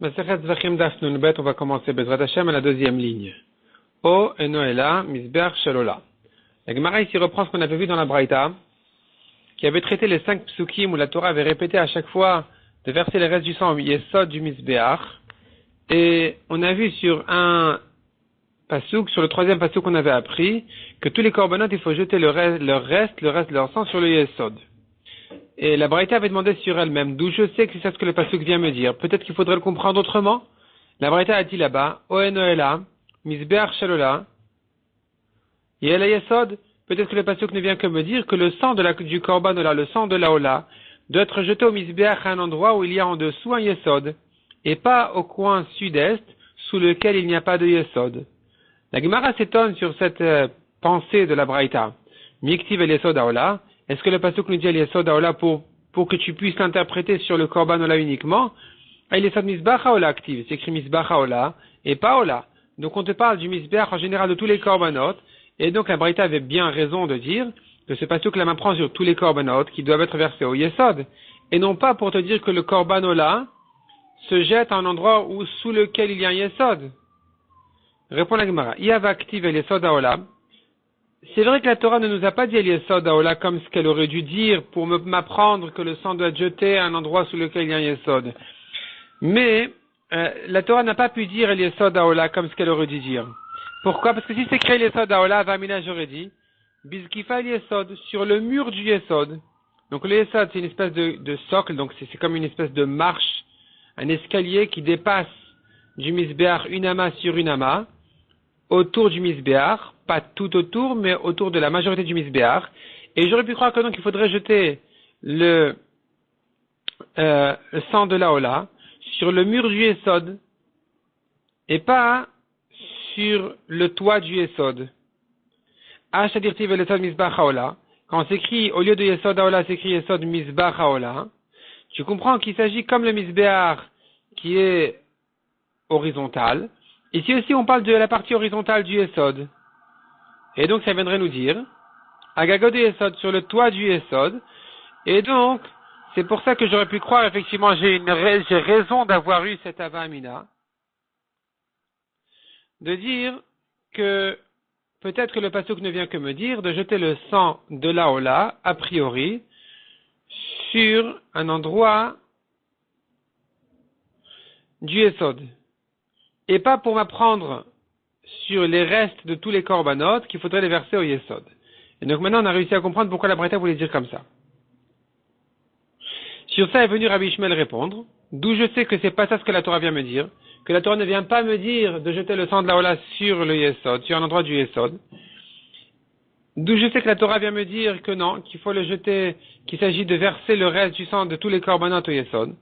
Masechet Zvachim Daf Nun Bet, on va commencer Bezrat Hashem à la deuxième ligne. O Enoela Misbeach Shalola. La Gemara ici reprend ce qu'on avait vu dans la Braïta, qui avait traité les 5 psukim où la Torah avait répété à chaque fois de verser les restes du sang au Yesod du Misbeach. Et on a vu sur un pasuk, sur le troisième pasuk qu'on avait appris, que tous les korbanot, il faut jeter le reste de leur sang sur le Yesod. Et la Braïta avait demandé sur elle-même, d'où je sais que c'est ça ce que le pasuk vient me dire. Peut-être qu'il faudrait le comprendre autrement. La Braïta a dit là-bas, Oenoela, Misbeach Shalola, Yela Yesod. Peut-être que le pasuk ne vient que me dire que le sang du korban Ola, le sang de la Ola, doit être jeté au Misbeach à un endroit où il y a en dessous un Yesod, et pas au coin sud-est, sous lequel il n'y a pas de Yesod. La Gemara s'étonne sur cette pensée de la Braïta. Miktiv el Yesod Haola. Est-ce que le pasuk nous dit el Yesod Haola pour que tu puisses l'interpréter sur le korban Ola uniquement? El Yesod Misbach Haola active. C'est écrit Misbach Haola et pas Ola. Donc on te parle du Misbach en général de tous les korbanot. Et donc la Braïta avait bien raison de dire que ce pasuk la m'apprend sur tous les korbanot qui doivent être versés au Yesod. Et non pas pour te dire que le korban Ola se jette à un endroit sous lequel il y a un Yesod. Répond la Gemara. Iav active el Yesod Haola. C'est vrai que la Torah ne nous a pas dit el Yesod Haola comme ce qu'elle aurait dû dire pour m'apprendre que le sang doit être jeté à un endroit sous lequel il y a un Yesod. Mais la Torah n'a pas pu dire el Yesod Haola comme ce qu'elle aurait dû dire. Pourquoi? Parce que si c'est écrit el Yesod Haola, Vamina j'aurais dit Bizkifa el Yesod, sur le mur du Yesod. Donc le Yesod c'est une espèce de socle, donc c'est comme une espèce de marche, un escalier qui dépasse du Misbeach une ama sur une ama, autour du Misbeach, pas tout autour, mais autour de la majorité du Misbeach. Et j'aurais pu croire que donc il faudrait jeter le sang de la Ola sur le mur du Yesod, et pas sur le toit du Yesod. Ashadirtiv el Yesod Misbach Haola. Quand on s'écrit, au lieu de Yesod Haola, s'écrit Yesod Misbach Haola, tu comprends qu'il s'agit comme le Misbeach qui est horizontal. Ici aussi, on parle de la partie horizontale du Yesod. Et donc, ça viendrait nous dire, Agago du Yesod, sur le toit du Yesod. Et donc, c'est pour ça que j'aurais pu croire, effectivement, j'ai raison d'avoir eu cette Hava Amina, de dire que, peut-être que le pasuk ne vient que me dire de jeter le sang de la Ola, a priori, sur un endroit du Yesod. Et pas pour m'apprendre sur les restes de tous les korbanot qu'il faudrait les verser au Yesod. Et donc maintenant on a réussi à comprendre pourquoi la Braïta voulait dire comme ça. Sur ça est venu Rabbi Ishmael répondre, d'où je sais que c'est pas ça ce que la Torah vient me dire, que la Torah ne vient pas me dire de jeter le sang de la Ola sur le Yesod, sur un endroit du Yesod. D'où je sais que la Torah vient me dire que non, qu'il faut le jeter, qu'il s'agit de verser le reste du sang de tous les korbanot au Yesod.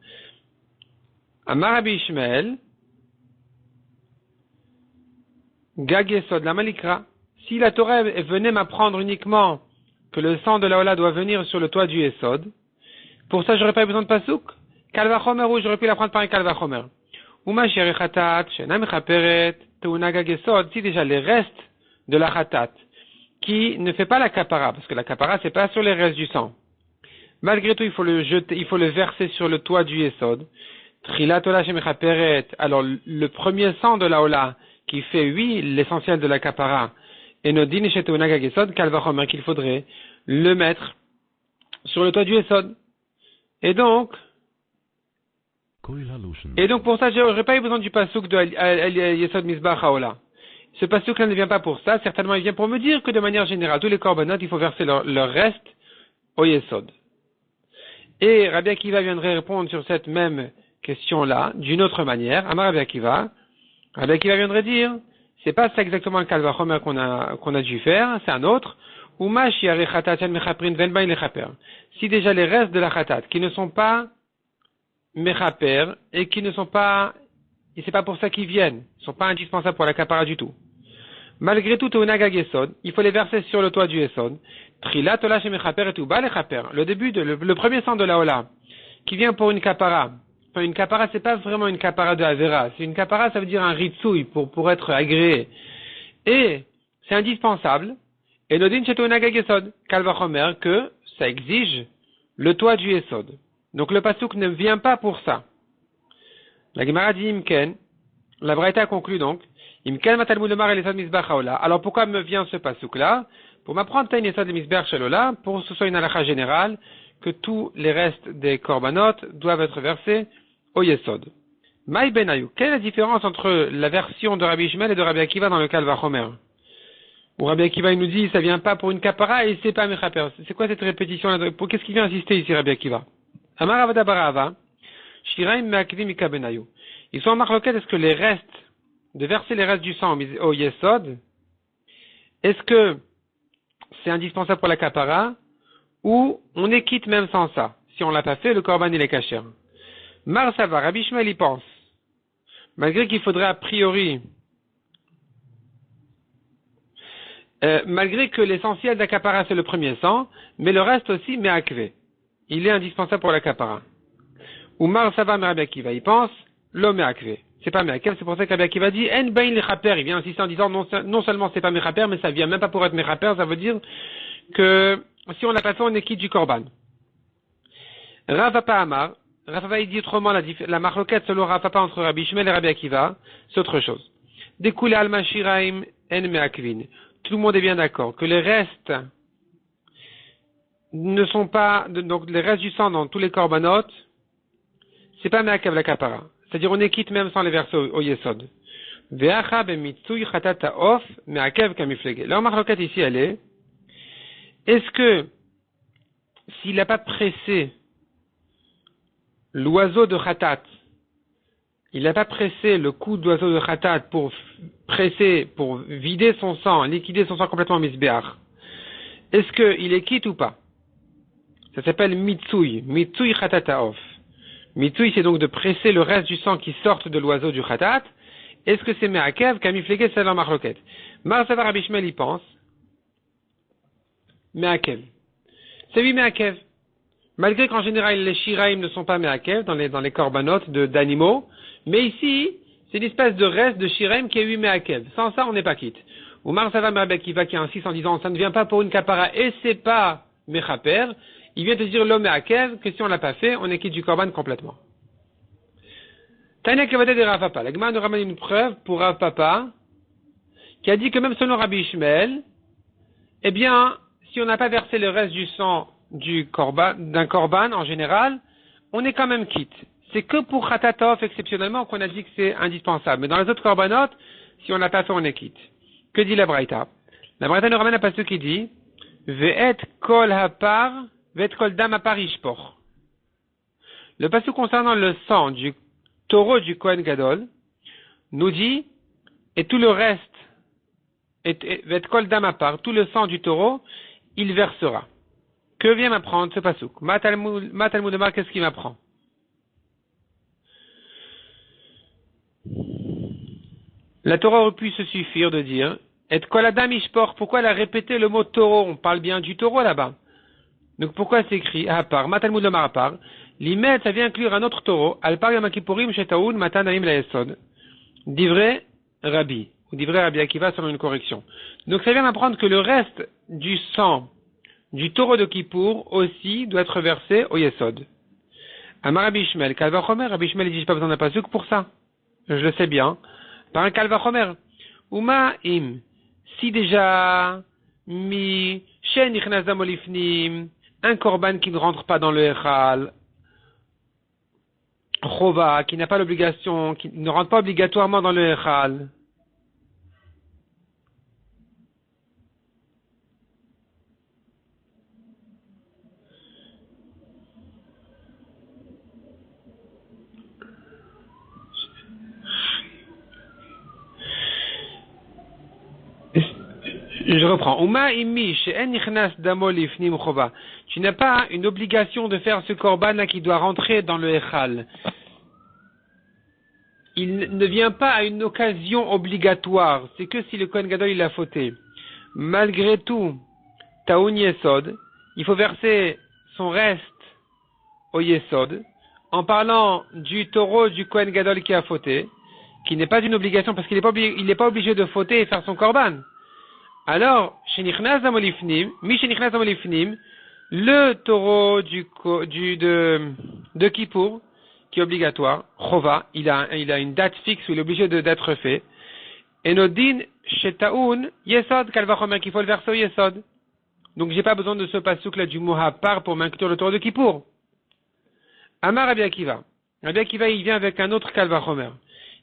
Amar Rabbi Ishmael, Gag Yesod, la Malikra. Si la Torah venait m'apprendre uniquement que le sang de la Ola doit venir sur le toit du Yesod, pour ça j'aurais pas besoin de pasuk. Kalvachomer, ou j'aurais pu l'apprendre par un Kalvachomer. Uma sheri chatat, shena mechaperet, teuna Gag Yesod, si déjà les restes de la chatat, qui ne fait pas la kapara, parce que la kapara c'est pas sur les restes du sang. Malgré tout, il faut le verser sur le toit du Yesod. Trilat Ola shemechaperet, alors le premier sang de la Ola, qui fait, oui, l'essentiel de la kapara, et Nodin Sheteuna Gag Yesod, Kalvachomer, qu'il faudrait le mettre sur le toit du Yesod. Et donc pour ça, j'aurais pas eu besoin du pasuk de Yesod Misbach Haola. Ce pasuk-là ne vient pas pour ça, certainement il vient pour me dire que de manière générale, tous les korbanot, il faut verser leur reste au Yesod. Et Rabbi Akiva viendrait répondre sur cette même question-là, d'une autre manière. Amar Rabbi Akiva viendrait dire, c'est pas ça exactement le Kalvachomer qu'on a dû faire, c'est un autre. Si déjà les restes de la chatat, qui ne sont pas mechaper, et qui ne sont pas, et c'est pas pour ça qu'ils viennent, ils sont pas indispensables pour la kapara du tout. Malgré tout, il faut les verser sur le toit du Yesod. Trilat Ola shemechaper et uba lechaper. Le début le premier sang de la Ola, qui vient pour une kapara. Enfin, une kapara, c'est pas vraiment une kapara de Avera. C'est une kapara, ça veut dire un ritsouille pour être agréé. Et c'est indispensable. Et Nodin Sheteuna Gag Yesod, Kalvachomer, que ça exige le toit du Yesod. Donc le pasuk ne vient pas pour ça. La Gemara dit Imken, la Braïta conclut donc, Imken matalmud lemar el esod misbach haola. Alors pourquoi me vient ce pasuk là? Pour m'apprendre Taïn esod le misbach shalola, pour que ce soit une halakha générale, que tous les restes des korbanot doivent être versés au yesod. Maï benayou, quelle est la différence entre la version de Rabbi Ishmael et de Rabbi Akiva dans le Kal Vachomer? Où Rabbi Akiva il nous dit ça vient pas pour une kapara et c'est pas mechaper. C'est quoi cette répétition là? Qu'est-ce qu'il vient insister ici Rabbi Akiva? Amar avada barava, shiraim me'akvim ika benayou. Ils sont en marloquette, est-ce que les restes, de verser les restes du sang au yesod, est-ce que c'est indispensable pour la kapara ou on est quitte même sans ça? Si on l'a pas fait, le korban il est kasher. Mar ça va, Rabbi Ishmael y pense. Malgré qu'il faudrait a priori, malgré que l'essentiel de la kapara c'est le premier sang, mais le reste aussi me'akve. Il est indispensable pour la kapara. Ou Mar ça va, mais Rabbi Akiva y pense, l'homme me'akve. C'est pas me'akev, c'est pour ça que Rabbi Akiva dit en bain lechaper. Il vient insister en disant non seulement c'est pas mechaper, mais ça vient même pas pour être mechaper, ça veut dire que si on l'a pas fait, on est quitte du korban. Rav Papa Amar, Rav Papa il dit autrement la marloquette selon Rav Papa entre Rabbi Ishmael et Rabbi Akiva, c'est autre chose. Découlé al mashiraim en me'akvin. Tout le monde est bien d'accord que les restes ne sont pas, donc les restes du sang dans tous les korbanot, c'est pas me'akev la kapara. C'est-à-dire on est quitte même sans les verser au yesod. Ve'acha b'mitzui chatata of me'akev kamiflege. La marloquette ici elle est, est-ce que s'il n'a pas pressé l'oiseau de khatat, il n'a pas pressé le coup d'oiseau de khatat pour presser, pour vider son sang, liquider son sang complètement misbeach, est-ce qu'il est quitte ou pas? Ça s'appelle mitsui khatata of. Mitsui c'est donc de presser le reste du sang qui sorte de l'oiseau du khatat. Est-ce que c'est me'akev kamiflege, c'est la marloquette. Marsavar Rabbi Ishmael y pense. Me'akev. C'est oui me'akev. Malgré qu'en général les shiraim ne sont pas me'akev dans les korbanot d'animaux, mais ici, c'est une espèce de reste de shiraim qui est oui me'akev. Sans ça, on n'est pas quitte. Ou Marsavar Rabbi Akiva qui insiste en disant ça ne vient pas pour une kapara et c'est pas mechaper, il vient te dire l'homme me'akev que si on l'a pas fait, on est quitte du korban complètement. Tanya Kavade de Rav Papa. La Gemara nous ramène une preuve pour Rav Papa qui a dit que même selon Rabbi Ishmael, eh bien, si on n'a pas versé le reste du sang d'un korban en général, on est quand même quitte. C'est que pour Khatatov exceptionnellement qu'on a dit que c'est indispensable. Mais dans les autres korbanot, si on n'a pas fait, on est quitte. Que dit la Braïta? La Braïta nous ramène un passage qui dit Ve'et kol hapar, ve'et kol dam hapar ishpor. Le passage concernant le sang du taureau du Kohen Gadol nous dit et tout le reste, ve'et kol dam hapar, tout le sang du taureau, il versera. Que vient m'apprendre ce pasuk? Ma Talmud Amar, qu'est-ce qu'il m'apprend? La Torah aurait pu se suffire de dire et kol adam ishpor. Pourquoi elle a répété le mot taureau? On parle bien du taureau là-bas. Donc pourquoi c'est écrit à part? Ma Talmud Amar à part. L'imet, ça vient inclure un autre taureau. Al par yom kippurim shetaoun matan naim la yesod. Divrei Rabbi. Ou divrei Rabbi Akiva selon une correction. Donc ça vient m'apprendre que le reste du sang du taureau de Kippour aussi doit être versé au yesod. Amar Rabbi Ishmael, Kalva Chomer, Rabbi Ishmael dit j'ai pas besoin d'un pasuk pour ça. Je le sais bien. Par un Kalva Chomer. Uma im. Si déjà, mi, shen ichnas damolifnim, un korban qui ne rentre pas dans le echal, chova, qui n'a pas l'obligation, qui ne rentre pas obligatoirement dans le echal, je reprends. Uma imi she'en nichnas damo lifnim chova. Tu n'as pas une obligation de faire ce korban là qui doit rentrer dans le echal. Il ne vient pas à une occasion obligatoire. C'est que si le Kohen Gadol il a fauté. Malgré tout, taoun yesod, il faut verser son reste au yesod. En parlant du taureau du Kohen Gadol qui a fauté, qui n'est pas une obligation parce qu'il n'est pas obligé de fauter et faire son korban. Alors, le taureau de Kippour, qui est obligatoire, chova, il a une date fixe où il est obligé d'être fait. Et nodin shetaun yesod kalvachomer qu'il faut le verser au yesod. Donc j'ai pas besoin de ce pasuk là du mot hapar pour m'inclure le Torah de Kippour. Amar Rabbi Akiva. Rabbi Akiva il vient avec un autre kalvachomer.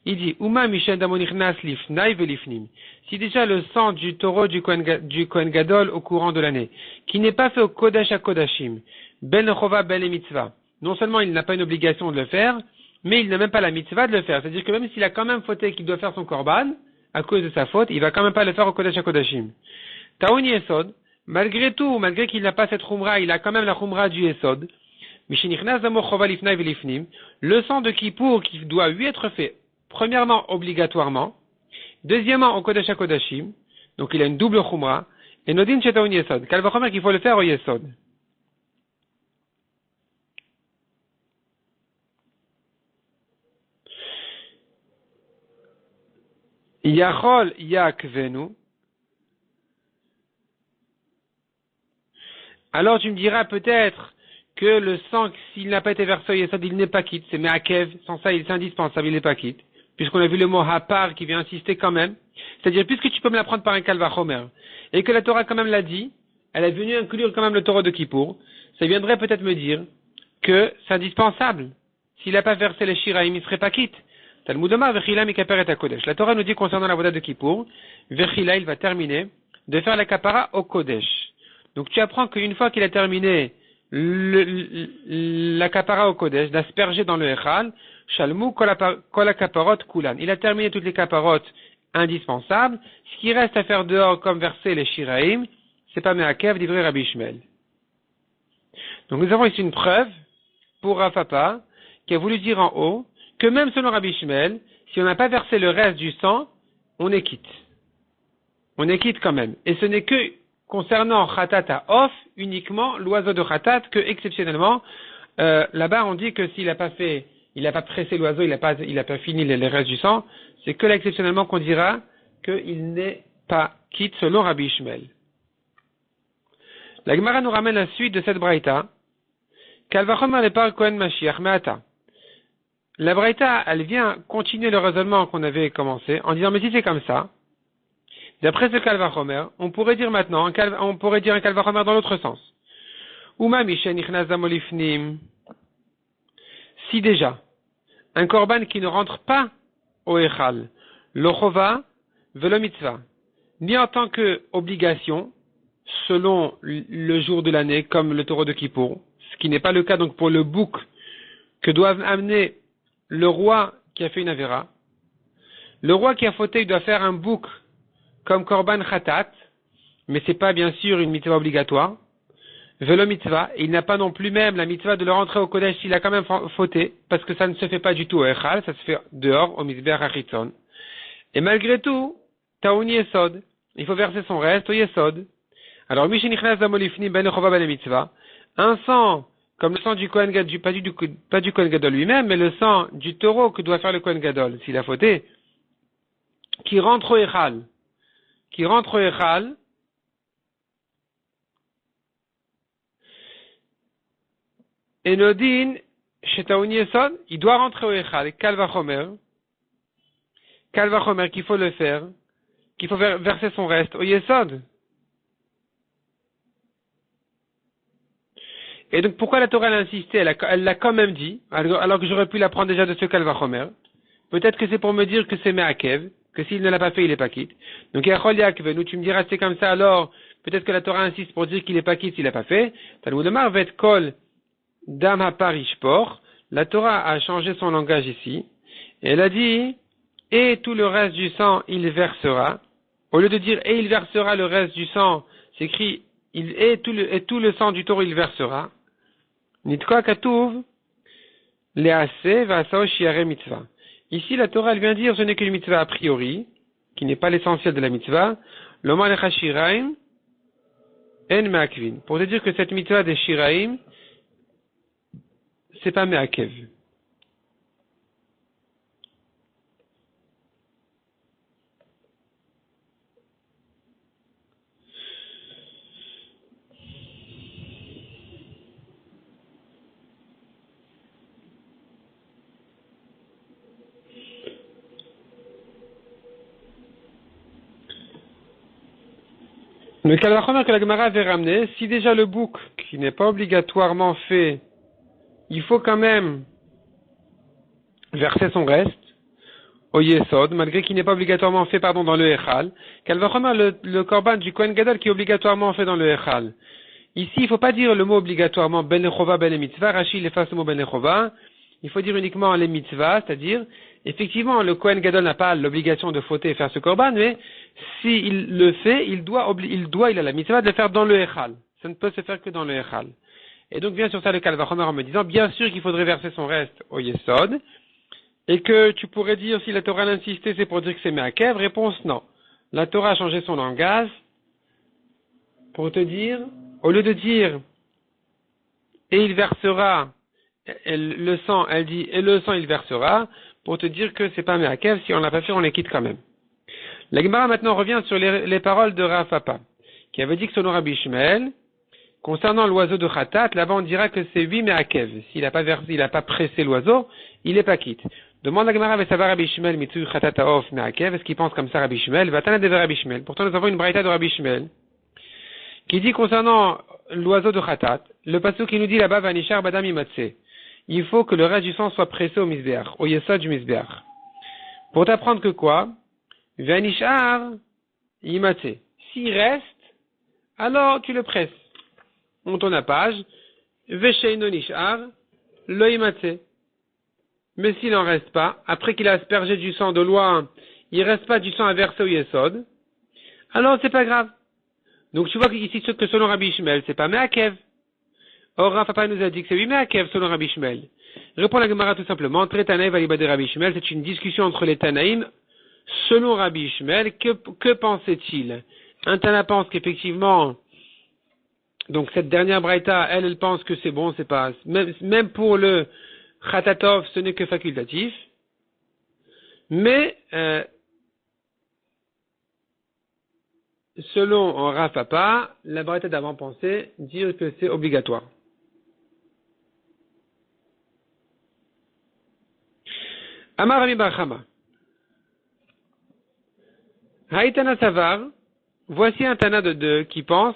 Il dit Uma Mishen Damonichnas Lifnai Velifnim. Si déjà le sang du taureau du Kohen Gadol au courant de l'année, qui n'est pas fait au Kodesh à Kodashim, Ben Chova Ben Mitzvah, non seulement il n'a pas une obligation de le faire, mais il n'a même pas la mitzvah de le faire. C'est-à-dire que même s'il a quand même fauté qu'il doit faire son korban, à cause de sa faute, il va quand même pas le faire au Kodesh à Kodashim. Taoun Yesod, malgré tout, malgré qu'il n'a pas cette Khumra, il a quand même la Khumra du Yesod. Mishenichnas Damor Chova Lifnai Velifnim, le sang de Kippour qui doit lui être fait, premièrement, obligatoirement. Deuxièmement, au Kodesh HaKodashim. Donc, il a une double Khumra. Et Nodin Shetaun Yesod. Kalvachomer qu'il faut le faire au Yesod. Yachol Yakvenu. Alors, tu me diras peut-être que le sang, s'il n'a pas été versé au Yesod, il n'est pas quitte. C'est Me'akev. Sans ça, il est indispensable, il n'est pas quitte. Puisqu'on a vu le mot hapar qui vient insister quand même. C'est-à-dire, puisque tu peux me l'apprendre par un kalvachomer, et que la Torah quand même l'a dit, elle est venue inclure quand même le Torah de Kippour, ça viendrait peut-être me dire que c'est indispensable. S'il n'a pas versé les shiraim, il serait pas quitte. Talmudoma vechila mikaper et Kodesh. La Torah nous dit concernant la voda de Kippour, vechila, il va terminer de faire la kapara au Kodesh. Donc tu apprends qu'une fois qu'il a terminé la kapara au Kodesh, d'asperger dans le Echal, Shalmu kol kaparot kulan. Il a terminé toutes les kaparot indispensables. Ce qui reste à faire dehors comme verser les shiraim, c'est pas me'akev d'ivrei Rabbi Ishmael. Donc nous avons ici une preuve pour Rafapa qui a voulu dire en haut que même selon Rabbi Ishmael, si on n'a pas versé le reste du sang, on est quitte. On est quitte quand même. Et ce n'est que concernant Khatat à Off, uniquement l'oiseau de Khatat, que exceptionnellement, là-bas on dit que s'il n'a pas fait, il n'a pas pressé l'oiseau, il n'a pas fini les restes du sang, c'est que là exceptionnellement qu'on dira qu'il n'est pas quitte selon Rabbi Ishmael. La Gemara nous ramène la suite de cette braïta. Kalvachomer le par Kohen Mashiach Me'ata. La braïta, elle vient continuer le raisonnement qu'on avait commencé en disant mais si c'est comme ça, d'après ce kalvachomer, on pourrait dire maintenant, on pourrait dire un kalvachomer dans l'autre sens. Uma Mishen Ichnas Zamolifnim. Si déjà, un korban qui ne rentre pas au Echal, lo chova velo mitzvah, ni en tant que obligation, selon le jour de l'année, comme le taureau de Kippour, ce qui n'est pas le cas donc pour le bouc que doivent amener le roi qui a fait une avéra. Le roi qui a fauté, il doit faire un bouc comme korban khatat, mais c'est pas bien sûr une mitzvah obligatoire. Velo mitzvah, il n'a pas non plus même la mitzvah de le rentrer au Kodesh s'il a quand même fauté, parce que ça ne se fait pas du tout au Echal, ça se fait dehors, au Mizbeach HaChitzon. Et malgré tout, Taoun Yesod, il faut verser son reste au Yesod. Alors, Mishenichnas Zamolifni Ben Chova Ben Mitzvah, un sang, comme le sang du Kohen Gadol, pas du Kohen Gadol lui-même, mais le sang du taureau que doit faire le Kohen Gadol, s'il a fauté, qui rentre au Echal, et Nodin, Shetaoun Yesod, il doit rentrer au Echal, Kalvachomer, qu'il faut le faire, qu'il faut verser son reste au Yesod. Et donc, pourquoi la Torah a insisté? Elle l'a quand même dit, alors que j'aurais pu l'apprendre déjà de ce Kalvachomer. Peut-être que c'est pour me dire que c'est Me'akev, que s'il ne l'a pas fait, il est pas quitte. Donc, Yachol Yakvenu, tu me diras c'est comme ça, alors, peut-être que la Torah insiste pour dire qu'il est pas quitte s'il l'a pas fait. Talmudemar vet kol dam haparishpor. La Torah a changé son langage ici. Et elle a dit, et tout le reste du sang, il versera. Au lieu de dire, et il versera le reste du sang, c'est écrit, et tout le sang du taureau, il versera. Nitkoa katuv, lease vasao shiare mitzvah. Ici, la Torah, elle vient dire, ce n'est qu'une mitzvah a priori, qui n'est pas l'essentiel de la mitzvah. L'omar lecha shiraim, en me'akvin. Pour te dire que cette mitzvah des shiraim, c'est pas me'akev. Le calvachomer que la Gemara avait ramené, si déjà le bouc, qui n'est pas obligatoirement fait, il faut quand même verser son reste, au Yesod, malgré qu'il n'est pas obligatoirement fait, dans le Echal. Calvachomer, le korban du Kohen Gadol qui est obligatoirement fait dans le Echal. Ici, il ne faut pas dire le mot obligatoirement ben echova, ben mitzvah. Rachid efface le mot ben echova. Il faut dire uniquement les mitzvahs, c'est-à-dire, effectivement, le Kohen Gadol n'a pas l'obligation de fauter et faire ce korban, mais s'il le fait, il a la mitzvah de le faire dans le Echal. Ça ne peut se faire que dans le Echal. Et donc, vient sur ça le Calvachomer en me disant, bien sûr qu'il faudrait verser son reste au Yesod, et que tu pourrais dire, si la Torah l'insistait, c'est pour dire que c'est Meakev. Réponse, non. La Torah a changé son langage pour te dire, au lieu de dire, et il versera le sang, elle dit, et le sang il versera, pour te dire que c'est pas Meakev, si on l'a pas fait, on les quitte quand même. La Gemara maintenant revient sur les paroles de Rav Papa, qui avait dit que selon Rabbi Ishmael, concernant l'oiseau de Khatat, là-bas on dira que c'est 8 Meakev. S'il n'a pas pressé l'oiseau, il est pas quitte. Demande la Gemara, ça va Rabbi Ishmael, mitzu Khatat Aof Meakev, est-ce qu'il pense comme ça Rabbi Ishmael? Vatana de Rabbi Ishmael. Pourtant nous avons une braïta de Rabbi Ishmael, qui dit concernant l'oiseau de Khatat, le pasuk qui nous dit là-bas, Vanishar Badam Imatse, il faut que le reste du sang soit pressé au misbeach, au yesod du misbeach. Pour t'apprendre que quoi? Vanishar Imatse. S'il reste, alors tu le presses. On tourne la page. Vesheino Nishar, le Imatse. Mais s'il n'en reste pas, après qu'il a aspergé du sang de loin, il reste pas du sang à verser au yesod, alors c'est pas grave. Donc tu vois ici que selon Rabbi Ishmael, c'est pas Meakev. Or, Rav Papa nous a dit que c'est oui Meakev selon Rabbi Ishmael. Répond la Gemara tout simplement, Tre Tanaï valibad de Rabbi Ishmael, c'est une discussion entre les Tanaïm. Selon Rabbi Ishmael, que pensait-il? Un Tana pense qu'effectivement, donc cette dernière braïta, elle pense que c'est bon, c'est pas, même pour le Khatatov, ce n'est que facultatif. Mais, selon Rav Papa, la braïta d'avant pensée dire que c'est obligatoire. Amar Rami Bar Chama. Haïtana Savar, voici un Tana qui pense,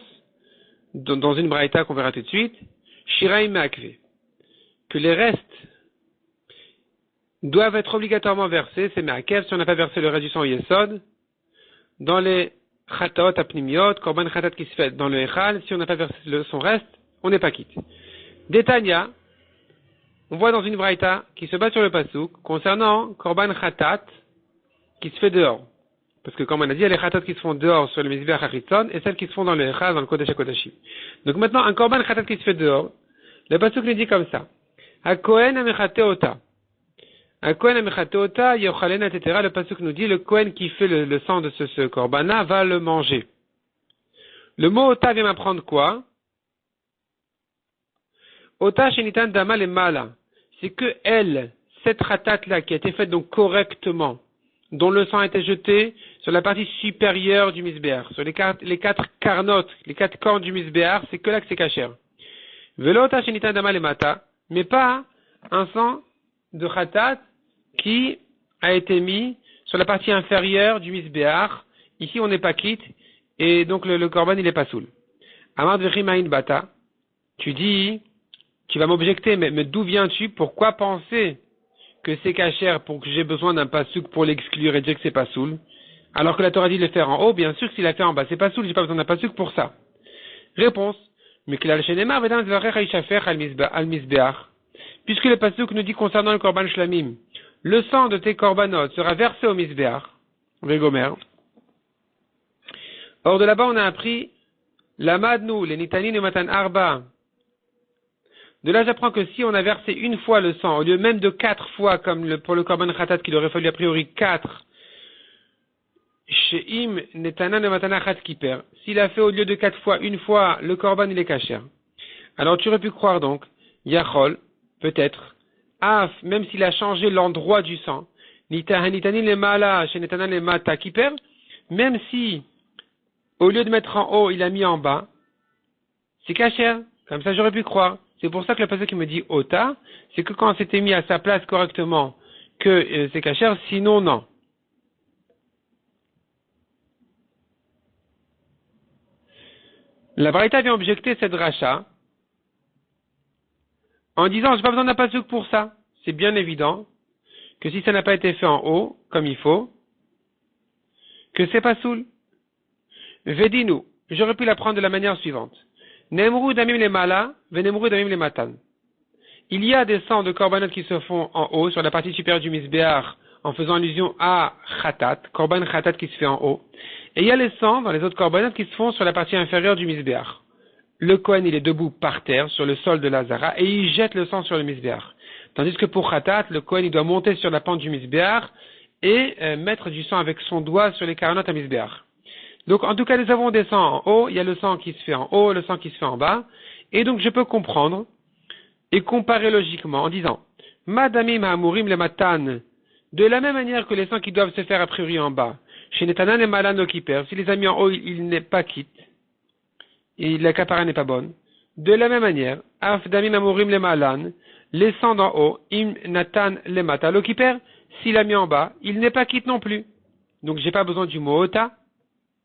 dans une braïta qu'on verra tout de suite, Shiraim Meakve, que les restes doivent être obligatoirement versés, c'est Meakev, si on n'a pas versé le reste du sang au Yesod, dans les Chataot Apnimiot, Korban Chatat qui se fait dans le Echal, si on n'a pas versé son reste, on n'est pas quitte. Détania, on voit dans une braïta qui se bat sur le pasuk concernant Korban Chatat qui se fait dehors. Parce que comme on a dit, il y a les Chatat qui se font dehors sur le Mizbeach HaChitzon et celles qui se font dans le Echal, dans le Kodesh HaKodashim. Donc maintenant, un Korban Chatat qui se fait dehors, le pasuk nous dit comme ça. HaKohen Amechateota. HaKohen Amechateota, Yochalena, etc. Le pasuk nous dit, le Kohen qui fait le sang de ce Korbana va le manger. Le mot Ota vient m'apprendre quoi? Ota Shenitan Dama le Mala. C'est que elle, cette Chatat-là, qui a été faite donc correctement, dont le sang a été jeté sur la partie supérieure du misbéar, sur les quatre carnotes, les 4 cornes du misbéar, c'est que là que c'est cachère. Velota Shenitan Dama le Mata, mais pas un sang de Chatat qui a été mis sur la partie inférieure du misbéar. Ici, on n'est pas quitte, et donc le korban, il n'est pas soul. Amar Dvechimaïn Bata, tu dis, tu vas m'objecter, mais d'où viens-tu? Pourquoi penser que c'est cachère pour que j'ai besoin d'un pasuk pour l'exclure et dire que c'est pas soul? Alors que la Torah dit de le faire en haut, bien sûr que s'il l'a fait en bas, c'est pas soul, j'ai pas besoin d'un pasuk pour ça. Réponse. Mais que puisque le pasuk nous dit concernant le korban shlamim, le sang de tes korbanot sera versé au misbéach, Vegomer. Or de là-bas on a appris l'amadnu, les nitanin et matan arba. De là j'apprends que si on a versé une fois le sang, au lieu même de 4 fois, comme pour le korban khatat qu'il aurait fallu a priori 4, she'im netanan et matan achat kiper. S'il a fait au lieu de 4 fois, une fois, le korban il est kasher. Alors tu aurais pu croire donc, Yachol, peut-être, Af, même s'il a changé l'endroit du sang, même si, au lieu de mettre en haut, il a mis en bas, c'est kasher. Comme ça, j'aurais pu croire. C'est pour ça que le passage qui me dit Ota, c'est que quand c'était mis à sa place correctement, que c'est kasher, sinon non. La Braïta vient objecter cette dracha en disant, j'ai pas besoin d'un pasuk pour ça. C'est bien évident que si ça n'a pas été fait en haut, comme il faut, que c'est pas soul. Vedinu, j'aurais pu l'apprendre de la manière suivante. Nemru damim le mala, venemru damim le matan. Il y a des sangs de korbanot qui se font en haut, sur la partie supérieure du misbéach, en faisant allusion à khatat, korban khatat qui se fait en haut. Et il y a les sangs dans les autres korbanot qui se font sur la partie inférieure du misbéach. Le Kohen, il est debout par terre, sur le sol de la Zara, et il jette le sang sur le misbéach. Tandis que pour khatat, le Kohen, il doit monter sur la pente du misbéach et mettre du sang avec son doigt sur les karanot à misbéach. Donc, en tout cas, nous avons des sangs en haut, il y a le sang qui se fait en haut, le sang qui se fait en bas, et donc je peux comprendre et comparer logiquement en disant, Madamim ha'amurim le matan, de la même manière que les sangs qui doivent se faire a priori en bas, chez Netanan et Malan Okiper, si les a mis en haut, il n'est pas quitte, et la kapara n'est pas bonne. De la même manière, Afdamim ha'amurim le Malan, les sangs d'en haut, im Natan le Mata l'Okiper, s'il a mis en bas, il n'est pas quitte non plus. Donc j'ai pas besoin du mot ota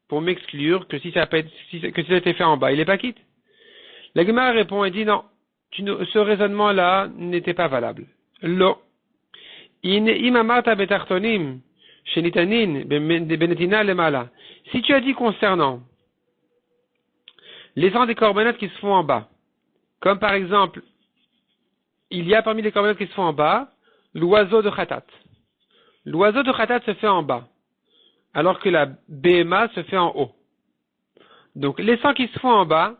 pour m'exclure que si ça a été fait en bas, il n'est pas quitte. La Gemara répond et dit non, ce raisonnement-là n'était pas valable. Lo. Si tu as dit concernant les sangs des corbanotes qui se font en bas, comme par exemple, il y a parmi les corbanotes qui se font en bas, l'oiseau de khatat. L'oiseau de khatat se fait en bas, alors que la BMA se fait en haut. Donc, les sangs qui se font en bas,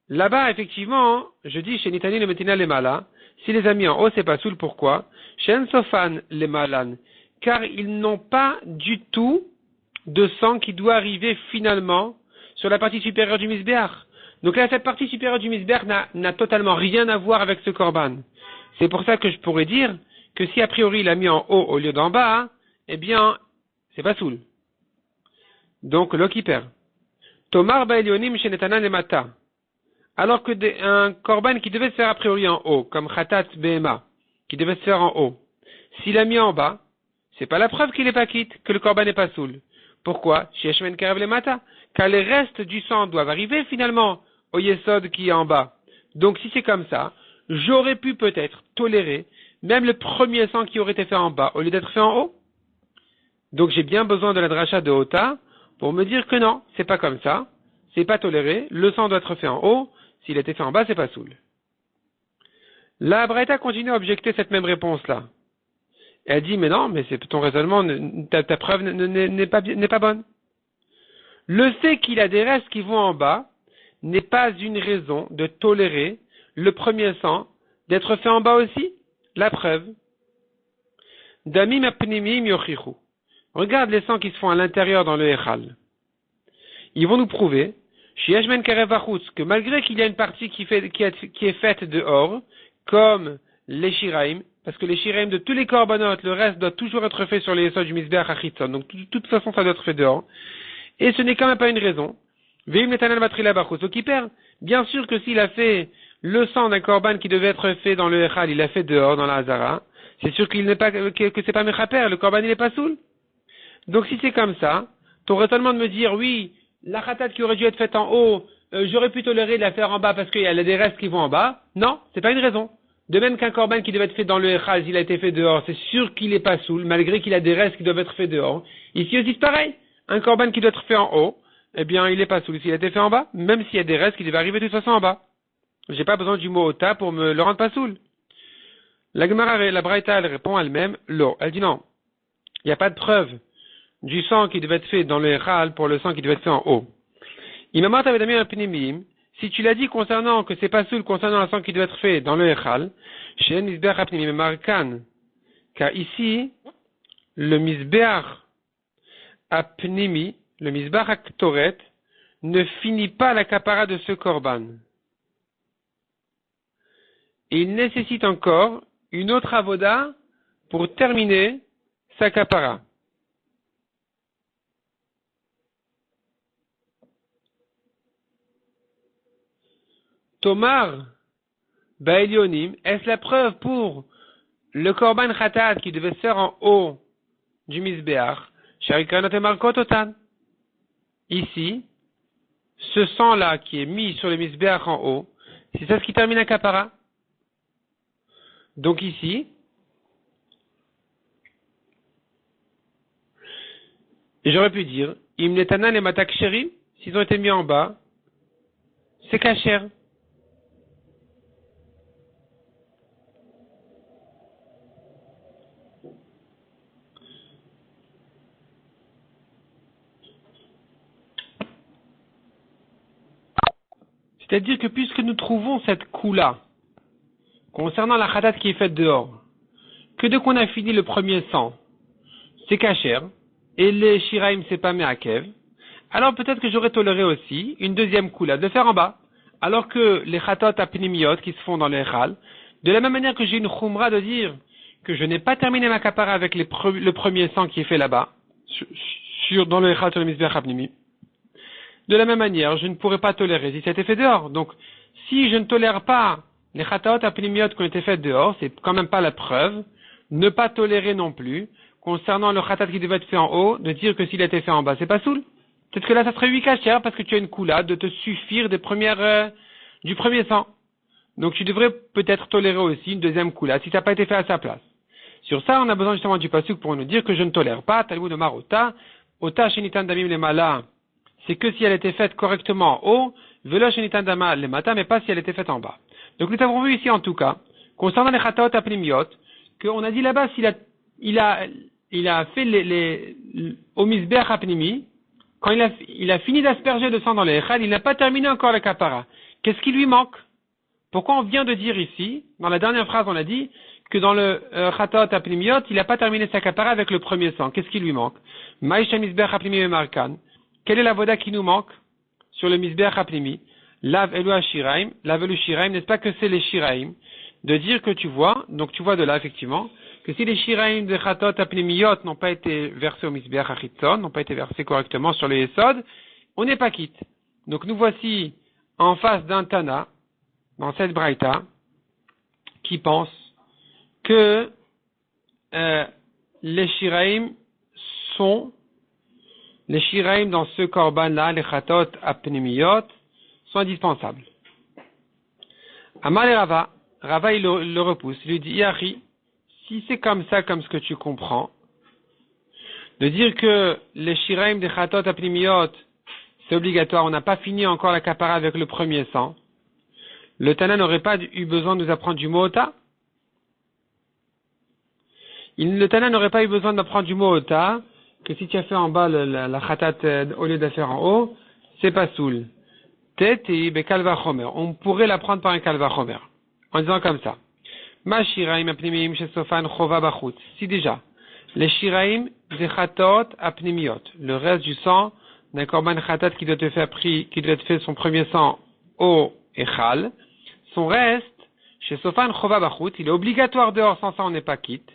là-bas, effectivement, je dis chez Nitani le Metina le Mala, si les a mis en haut, c'est pas soul, pourquoi? Chez Ensofan le Malan, car ils n'ont pas du tout de sang qui doit arriver finalement sur la partie supérieure du misbéach. Donc là, cette partie supérieure du misbéach n'a totalement rien à voir avec ce korban. C'est pour ça que je pourrais dire que si a priori il a mis en haut au lieu d'en bas, eh bien, c'est pas soul. Donc, l'okiper. Tomar ba'elionim chez Netanan le Mata. Alors que un korban qui devait se faire a priori en haut, comme Khatat Behema, qui devait se faire en haut, s'il a mis en bas, c'est pas la preuve qu'il n'est pas quitte, que le korban n'est pas soul. Pourquoi? Sheshmen Karev le Mata. Car les restes du sang doivent arriver finalement au Yesod qui est en bas. Donc si c'est comme ça, j'aurais pu peut-être tolérer même le premier sang qui aurait été fait en bas au lieu d'être fait en haut. Donc j'ai bien besoin de la dracha de Ota pour me dire que non, c'est pas comme ça, c'est pas toléré, le sang doit être fait en haut. S'il a été fait en bas, c'est pas soul. La Braïta continue à objecter cette même réponse-là. Elle dit, mais non, mais c'est ton raisonnement, ta preuve n'est pas bonne. Le fait qu'il a des restes qui vont en bas n'est pas une raison de tolérer le premier sang d'être fait en bas aussi. La preuve. Damim apnimim yochichu. Regarde les sangs qui se font à l'intérieur dans le Echal. Ils vont nous prouver que malgré qu'il y a une partie qui est faite dehors, comme les shiraim, parce que les shiraim de tous les korbanot, le reste doit toujours être fait sur les sols du misbéach achitzon, donc de toute façon ça doit être fait dehors, et ce n'est quand même pas une raison. Veim netanel matrila bachus, donc il perd. Bien sûr que s'il a fait le sang d'un korban qui devait être fait dans le echal, il l'a fait dehors dans la hazara, c'est sûr qu'il n'est pas, que c'est pas mechaper, le korban il n'est pas soul. Donc si c'est comme ça, ton raisonnement de me dire oui, la khatat qui aurait dû être faite en haut, j'aurais pu tolérer de la faire en bas parce qu'il y a des restes qui vont en bas. Non, c'est pas une raison. De même qu'un korban qui devait être fait dans le echal, il a été fait dehors, c'est sûr qu'il est pas soul, malgré qu'il a des restes qui doivent être faits dehors. Ici aussi c'est pareil. Un korban qui doit être fait en haut, eh bien il est pas soul s'il a été fait en bas, même s'il y a des restes qui devaient arriver de toute façon en bas. J'ai pas besoin du mot ota pour me le rendre pas soul. La Gemara, la Braïta, elle répond elle-même, l'eau. Elle dit non. Il n'y a pas de preuve du sang qui devait être fait dans le echal pour le sang qui devait être fait en haut. Si tu l'as dit concernant que c'est pas soul concernant le sang qui devait être fait dans le echal, car ici, le misbeach apnimi, le misbeach aktoret, ne finit pas la kapara de ce korban. Et il nécessite encore une autre avoda pour terminer sa kapara. Tomar Baelionim, est-ce la preuve pour le korban khatat qui devait se faire en haut du misbeach, Sharikranot et Markototan? Ici, ce sang-là qui est mis sur le misbéach en haut, c'est ça ce qui termine un kapara. Donc ici, j'aurais pu dire, im netana les matak chéri, s'ils ont été mis en bas, c'est kasher. C'est-à-dire que puisque nous trouvons cette coula concernant la khatat qui est faite dehors, que dès qu'on a fini le premier sang, c'est kasher, et les shiraim c'est pas me'akev, alors peut-être que j'aurais toléré aussi une deuxième coula de le faire en bas, alors que les khatot apnimiyot qui se font dans les echal, de la même manière que j'ai une khumra de dire que je n'ai pas terminé ma kapara avec le premier sang qui est fait là-bas, dans le echal sur le misbech apnimi. De la même manière, je ne pourrais pas tolérer si ça a été fait dehors. Donc, si je ne tolère pas les chataot apnimiot qui ont été faites dehors, c'est quand même pas la preuve. Ne pas tolérer non plus, concernant le chatat qui devait être fait en haut, de dire que s'il a été fait en bas, c'est pas soul. Peut-être que là, ça serait 8 cachères parce que tu as une coula de te suffire du premier sang. Donc, tu devrais peut-être tolérer aussi une deuxième coula si ça n'a pas été fait à sa place. Sur ça, on a besoin justement du pasuk pour nous dire que je ne tolère pas, Talmud de Marota, Ota shenitan damim le mala, c'est que si elle était faite correctement en haut, velo shenitan dama le mata, mais pas si elle était faite en bas. Donc nous avons vu ici en tout cas, concernant les chataot apnimiot, qu'on a dit là-bas s'il a fait au misbech apnimi, quand il a fini d'asperger le sang dans les echal, il n'a pas terminé encore le kapara. Qu'est-ce qui lui manque? Pourquoi on vient de dire ici, dans la dernière phrase on a dit, que dans le chataot apnimiot, il n'a pas terminé sa kapara avec le premier sang. Qu'est-ce qui lui manque? Maïsha misbech apnimi markan. Quelle est la voda qui nous manque sur le misbech apnimi? Lav elu shiraim, lav elu shiraim, n'est-ce pas que c'est les shiraim? De dire que tu vois, donc tu vois de là effectivement, que si les shiraim de chatot apnimiyot n'ont pas été versés au misbech achitzon, n'ont pas été versés correctement sur les yesod, on n'est pas quitte. Donc nous voici en face d'un Tana, dans cette braïta, qui pense que les shiraim dans ce korban-là, les chatot apnimiyot, sont indispensables. Amal et Rava il le repousse, il lui dit, Yahi, si c'est comme ça, comme ce que tu comprends, de dire que les shiraim des chatot apnimiyot, c'est obligatoire, on n'a pas fini encore la kapara avec le premier sang, le Tana n'aurait pas eu besoin de nous apprendre du mot ota. Le Tana n'aurait pas eu besoin d'apprendre du mot ota, que si tu as fait en bas la khatat au lieu de faire en haut, c'est pas soul. Teti be kalva chomer. On pourrait l'apprendre par un kalva chomer. En disant comme ça. Ma shiraim apnimiyim shesofan chova bachut. Si déjà, les shiraim des chatot apnimiyot, le reste du sang d'un korban khatat qui doit être fait son premier sang au echal, son reste, chez Sofan chova bachut, il est obligatoire dehors, sans ça on n'est pas quitte.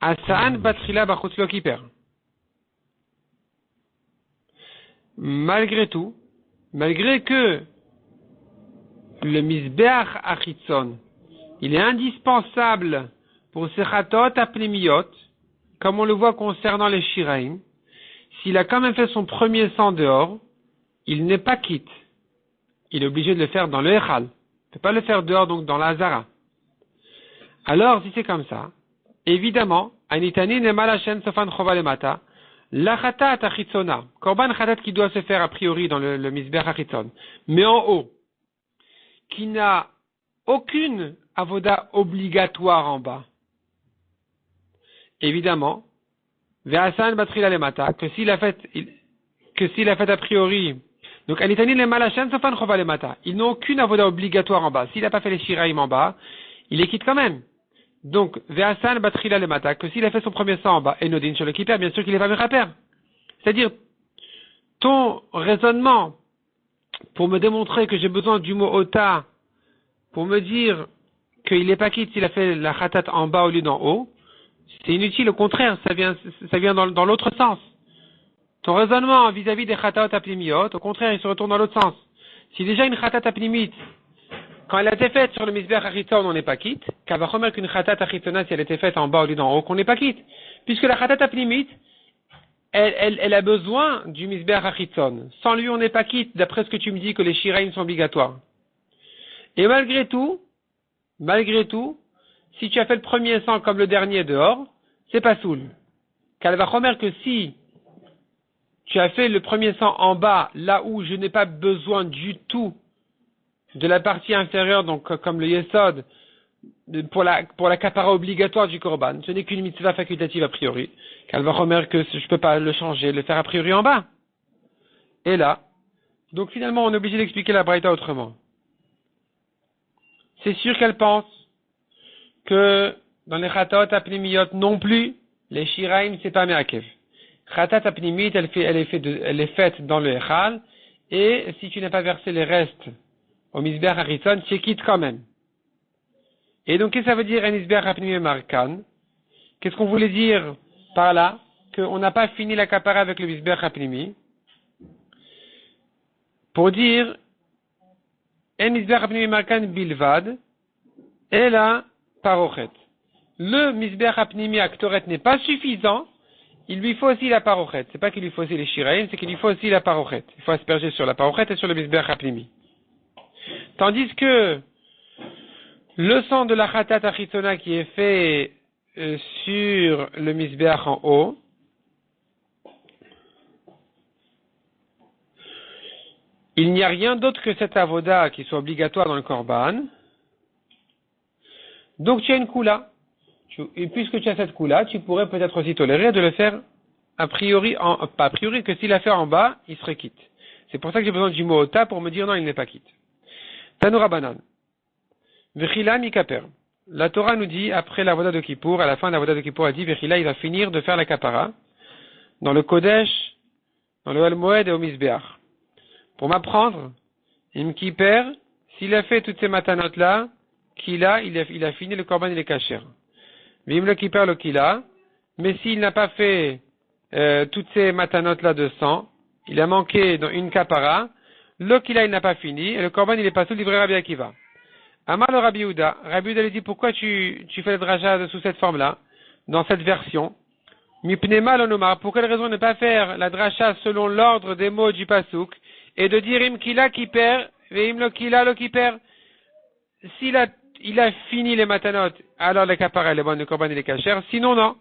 Asaan batrila bachut lo kiper. Malgré tout, malgré que le misbeach achitzon, il est indispensable pour ces chatot apnimiyot, comme on le voit concernant les shiraim, s'il a quand même fait son premier sang dehors, il n'est pas quitte. Il est obligé de le faire dans le echal. Il ne peut pas le faire dehors, donc dans la hazara. Alors, si c'est comme ça, évidemment, anitani ne malachen sofan chova le mata, la chatat achitzona, korban chatat qui doit se faire a priori dans le misbech achitzon, mais en haut, qui n'a aucune avoda obligatoire en bas. Évidemment, ve'asan batrila le mata, que s'il a fait a priori, donc anitani le malachen sofan chova le mata, ils n'ont aucune avoda obligatoire en bas. S'il n'a pas fait les shiraim en bas, il les quitte quand même. Donc, ve'asan batrila le mata, que s'il a fait son premier sang en bas, et nodin sur le kiper, bien sûr qu'il est pas mechaper. C'est-à-dire, ton raisonnement, pour me démontrer que j'ai besoin du mot ota, pour me dire qu'il n'est pas quitte s'il a fait la khatat en bas au lieu d'en haut, c'est inutile, au contraire, ça vient dans l'autre sens. Ton raisonnement vis-à-vis des khatat apnimiyot, au contraire, il se retourne dans l'autre sens. Si déjà une khatat apnimite, quand elle a été faite sur le misbech achitzon, on n'est pas quitte, qu'elle va remettre qu'une khatat achitzona, si elle était faite en bas au lieu d'en haut, qu'on n'est pas quitte. Puisque la khatat apnimite, elle a besoin du Mizbeach Hachitzon. Sans lui, on n'est pas quitte, d'après ce que tu me dis que les Shiraim sont obligatoires. Et malgré tout, si tu as fait le premier sang comme le dernier dehors, c'est pas soul. Car elle va remettre que si tu as fait le premier sang en bas, là où je n'ai pas besoin du tout de la partie inférieure, donc comme le Yesod, pour la kapara obligatoire du Korban, ce n'est qu'une mitzvah facultative a priori, qu'elle va remettre que je ne peux pas le changer, le faire a priori en bas. Et là, donc finalement on est obligé d'expliquer la Braïta autrement. C'est sûr qu'elle pense que dans les Chatat Apnimiyot non plus, les Shiraim c'est pas Meakev. Chatat Apnimiyot elle est faite dans le Echal, et si tu n'as pas versé les restes au Mizbeach Hachitzon, tu es quitte quand même. Et donc, qu'est-ce que ça veut dire, un Mizbeach Apnimiyot Markan? Qu'est-ce qu'on voulait dire par là? Qu'on n'a pas fini la kapara avec le Mizbeach Apnimi. Pour dire, un Mizbeach Apnimiyot Markan Bilvad, et là, Parochet. Le Mizbeach Apnimi Aktoret n'est pas suffisant, il lui faut aussi la Parochet. C'est pas qu'il lui faut aussi les Shiraim, c'est qu'il lui faut aussi la Parochet. Il faut asperger sur la Parochet et sur le Mizbeach Apnimi. Tandis que le sang de la Chatat Achitzona qui est fait sur le Mizbeach en haut, il n'y a rien d'autre que cette avoda qui soit obligatoire dans le Korban. Donc tu as une koula. Et puisque tu as cette koula, tu pourrais peut-être aussi tolérer de le faire a priori, pas a priori, que s'il a fait en bas, il serait quitte. C'est pour ça que j'ai besoin du mot ota pour me dire non, il n'est pas quitte. Tanoura Banan. Vechila mikaper. La Torah nous dit, après la voda de Kippour, à la fin de la voda de Kippour, elle dit, Vechila, il va finir de faire la kapara, dans le Kodesh, dans le Al-Moed et au Mizbeach. Pour m'apprendre, Im Kipper, s'il a fait toutes ces matanotes-là, il a fini le korban, il est kasher. Vim le Kipper, le Kila, mais s'il n'a pas fait, toutes ces matanotes-là de sang, il a manqué dans une kapara, le Kila, il n'a pas fini, et le korban, il est pas sous livré Rabbi Akiva. Amar le Rabbi Yehuda. Rabbi Yehuda lui dit, pourquoi tu fais le dracha sous cette forme-là, dans cette version? Mipnema l'onomar. Pour quelle raison ne pas faire la dracha selon l'ordre des mots du pasuk, et de dire im kila qui perd, veim lo kila lo qui perd? S'il a fini les matanot, alors la kapara, les bonnes, le korban, il est kasher. Sinon, non.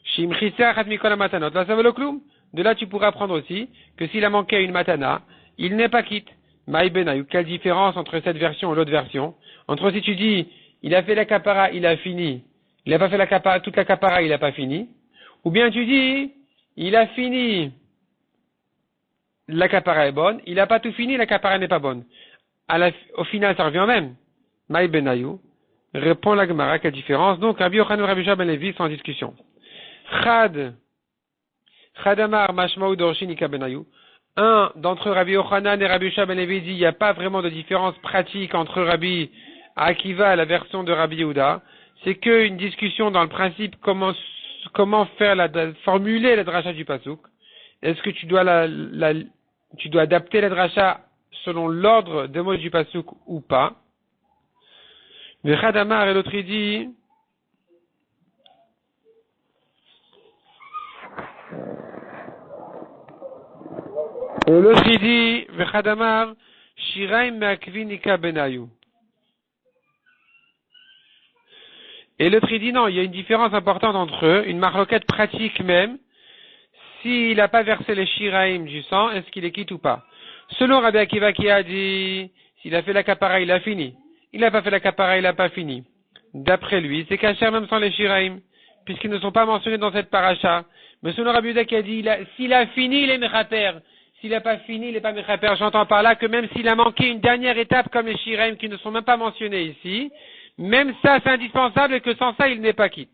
Shim chisa chat mikol matanot. Là, ça veut le cloum. De là, tu pourras apprendre aussi que s'il a manqué une matana, il n'est pas quitte. Maï Benayu, quelle différence entre cette version et l'autre version? Entre si tu dis, il a fait la kapara, il a fini, il n'a pas fait la kapara, toute la kapara, il n'a pas fini, ou bien tu dis, il a fini, la kapara est bonne, il n'a pas tout fini, la kapara n'est pas bonne. Au final, ça revient au même. Maï Benayu, répond la Gemara, quelle différence? Donc, Rabbi Yochanan et Rabbi Shua ben Levi sont en discussion. Chadamar Mashmaou Dorshin Ika Benayu. Un d'entre Rabbi Yochanan et Rabbi Shua ben Levi dit il n'y a pas vraiment de différence pratique entre Rabbi Akiva et la version de Rabbi Yehuda. C'est qu'une discussion dans le principe comment formuler la dracha du pasuk. Est-ce que tu dois adapter la dracha selon l'ordre des mots du pasuk ou pas? Mais Chadamar et l'autre il dit et l'autre il dit, Vechadamar, Shiraim Me'akvinika Benayu. Et l'autre il dit non, il y a une différence importante entre eux, une marloquette pratique même. S'il n'a pas versé les Shiraim du sang, est-ce qu'il est quitte ou pas? Selon Rabbi Akiva qui a dit, s'il a fait la kapara, il a fini. Il n'a pas fait la kapara, il n'a pas fini. D'après lui, c'est kasher même sans les Shiraim, puisqu'ils ne sont pas mentionnés dans cette paracha. Mais selon Rabbi Yehuda qui a dit, s'il a fini, il est mechaper. S'il n'a pas fini, il n'est pas mechaper. J'entends par là que même s'il a manqué une dernière étape comme les Shiraim qui ne sont même pas mentionnés ici, même ça c'est indispensable et que sans ça il n'est pas quitte.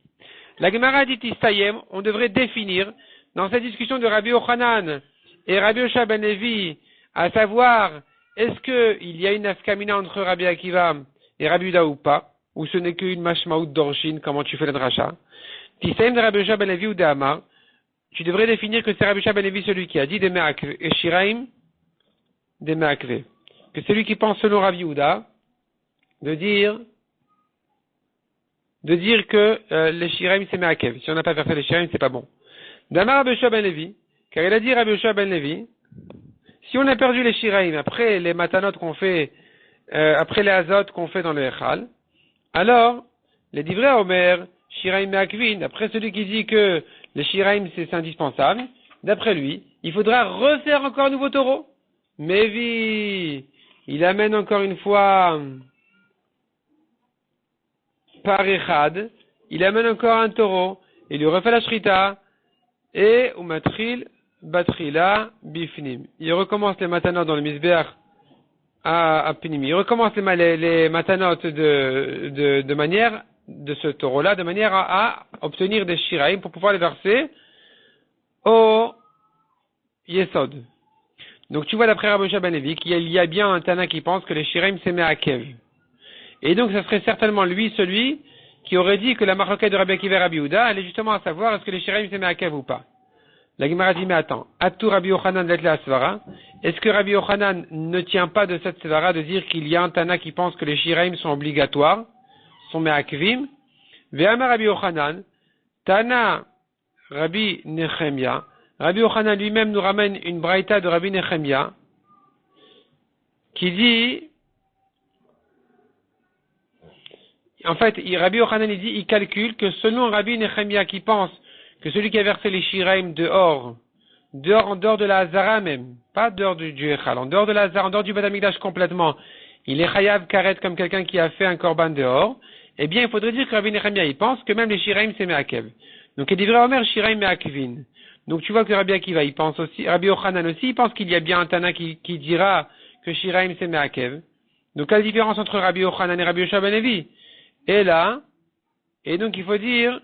La Gemara dit Istayem, on devrait définir dans cette discussion de Rabbi Yochanan et Rabbi Yoshua ben Levi, à savoir est-ce qu'il y a une afkamina entre Rabbi Akiva et Rabbi Yehuda ou pas, ou ce n'est qu'une mashmaout dorshin, comment tu fais le dracha. Istayem de Rabbi Yoshua ben Levi ou de Amar, tu devrais définir que c'est Rabbi Yoshua ben Levi celui qui a dit des me'akve et Shiraim des me'akve. Que c'est lui qui pense selon Rabbi Yehuda de dire que les Shiraim c'est me'akev. Si on n'a pas versé les Shiraim, c'est pas bon. Damar Rabbi Yoshua ben Levi, car il a dit Rabbi Yoshua ben Levi, si on a perdu les shiraim après les matanot qu'on fait, après les azot qu'on fait dans le Echal, alors, les divrei Omer, shiraim me'akvin, d'après celui qui dit que les shiraim c'est indispensable, d'après lui, il faudra refaire encore un nouveau taureau. Mais il amène encore une fois par Echad, il amène encore un taureau, il lui refait la shrita, et umatril batrila bifnim. Il recommence les matanot dans le misber à Pinim. Il recommence les matanot de manière, de ce taureau-là, de manière à obtenir des shiraim pour pouvoir les verser au Yesod. Donc tu vois d'après Rabbi Yoshua ben Levi qu'il y a bien un Tana qui pense que les shiraim c'est me'akev. Et donc ça serait certainement lui celui qui aurait dit que la marloquette de Rabbi Akiva et Rabbi Yehuda, elle est justement à savoir est-ce que les shiraim c'est me'akev ou pas. La Gemara dit mais attends, Atou Rabbi Yochanan d'être la svara. Est-ce que Rabbi Yochanan ne tient pas de cette svara de dire qu'il y a un Tana qui pense que les shiraim sont obligatoires, sont me'akvim? Ve'amar Rabbi Yochanan, Tana Rabbi Nechemia. Rabbi Yochanan lui-même nous ramène une braïta de Rabbi Nechemia qui dit, en fait, Rabbi Yochanan il calcule que selon Rabbi Nechemia qui pense que celui qui a versé les shiraim en dehors de la Hazara même, pas dehors du Echal, en dehors de la Hazara, en dehors du Beth Amikdash complètement, il est chayav karet comme quelqu'un qui a fait un korban dehors, eh bien il faudrait dire que Rabbi Nechemia il pense que même les shiraim c'est me'akev. Donc il dit vrai Omer shiraim me'akvin. Donc tu vois que Rabbi Akiva il pense aussi, Rabbi Yochanan aussi, il pense qu'il y a bien un Tana qui dira que shiraim c'est me'akev. Donc quelle différence entre Rabbi Yochanan et Rabbi Yoshua ben Levi? Et là, et donc il faudrait dire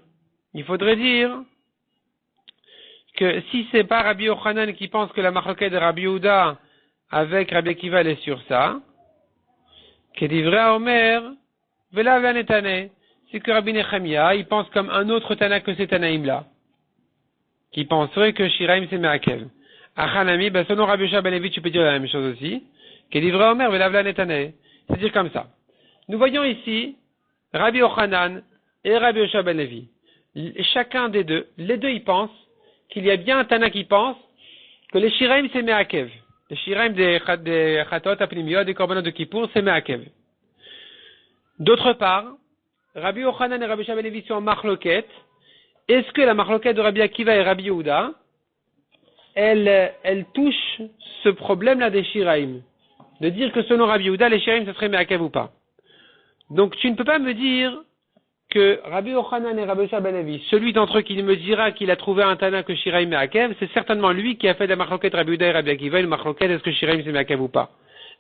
que si c'est pas Rabbi Yochanan qui pense que la marloquette de Rabbi Yehuda avec Rabbi Akiva elle est sur ça, que dit vrai Omer, vela vanetane, c'est que Rabbi Nechemia il pense comme un autre Tana que ces Tanaïm là, qui penserait que shiraim c'est me'akev. Achanami, selon Rabbi Yoshua ben Levi tu peux dire la même chose aussi, que dit vrai Omer, vela vanetane, c'est-à-dire comme ça. Nous voyons ici Rabbi Yochanan et Rabbi Yoshua ben Levi. Chacun des deux, les deux ils pensent qu'il y a bien un Tana qui pense que les shiraim c'est me'akev. Les shiraim des chatot apnimiyot, des korbanot de Kippour, c'est me'akev. D'autre part, Rabbi Yochanan et Rabbi Yoshua ben Levi sont en marloquette. Est-ce que la marloquette de Rabbi Akiva et Rabbi Yehuda, elle touche ce problème-là des shiraim? De dire que selon Rabbi Yehuda, les shiraim, ça serait me'akev ou pas? Donc tu ne peux pas me dire que Rabbi Yochanan et Rabbi Yoshua ben Levi, celui d'entre eux qui me dira qu'il a trouvé un Tana que shiraim me'akev, c'est certainement lui qui a fait de la marloquette Rabbi Yehuda et Rabbi Akiva, une marloquette est-ce que shiraim c'est me'akev ou pas?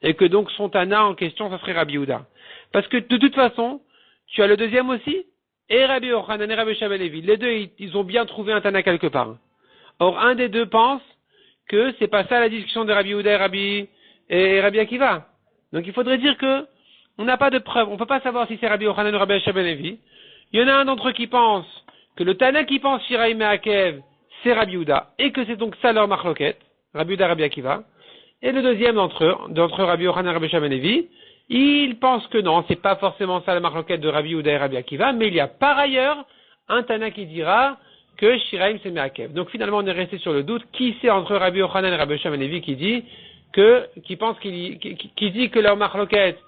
Et que donc son Tana en question, ça serait Rabbi Yehuda. Parce que de toute façon, tu as le deuxième aussi, et Rabbi Yochanan et Rabbi Yoshua ben Levi, les deux, ils ont bien trouvé un Tana quelque part. Or, un des deux pense que c'est pas ça la discussion de Rabbi Yehuda et Rabbi Akiva. Donc, il faudrait dire que on n'a pas de preuve, on peut pas savoir si c'est Rabbi Yochanan ou Rabbi Yoshua ben Levi. Il y en a un d'entre eux qui pense que le Tana qui pense shiraim me'akev, c'est Rabbi Yehuda, et que c'est donc ça leur marloquette, Rabbi Yehuda et Rabbi Akiva. Et le deuxième d'entre Rabbi Yochanan et Rabbi Yoshua ben Levi, il pense que non, c'est pas forcément ça la marloquette de Rabbi Yehuda et Rabbi Akiva, mais il y a par ailleurs un Tana qui dira que shiraim c'est me'akev. Donc finalement on est resté sur le doute, qui c'est entre Rabbi Yochanan et Rabbi Yoshua ben Levi qui dit que leur marloquette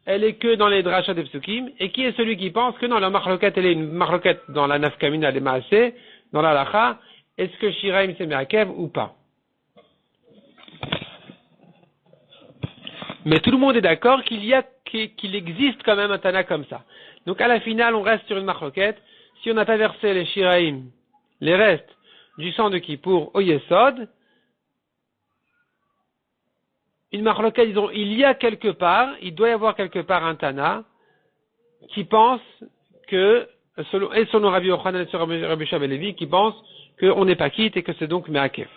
elle est que dans les drachas des psukim, et qui est celui qui pense que non, leur marloquette elle est une marloquette dans la nafkamina, les maaseh, dans la lacha, est-ce que shiraim c'est me'akev ou pas? Mais tout le monde est d'accord qu'il existe quand même un Tana comme ça. Donc à la finale, on reste sur une marloquette. Si on n'a pas versé les shiraim, les restes du sang de Kippour au Yesod, une marloquette, disons, il y a quelque part, il doit y avoir quelque part un Tana qui pense que, selon Rabbi Yochanan et Rabbi Yoshua ben Levi, qui pense qu'on n'est pas quitte et que c'est donc me'akev.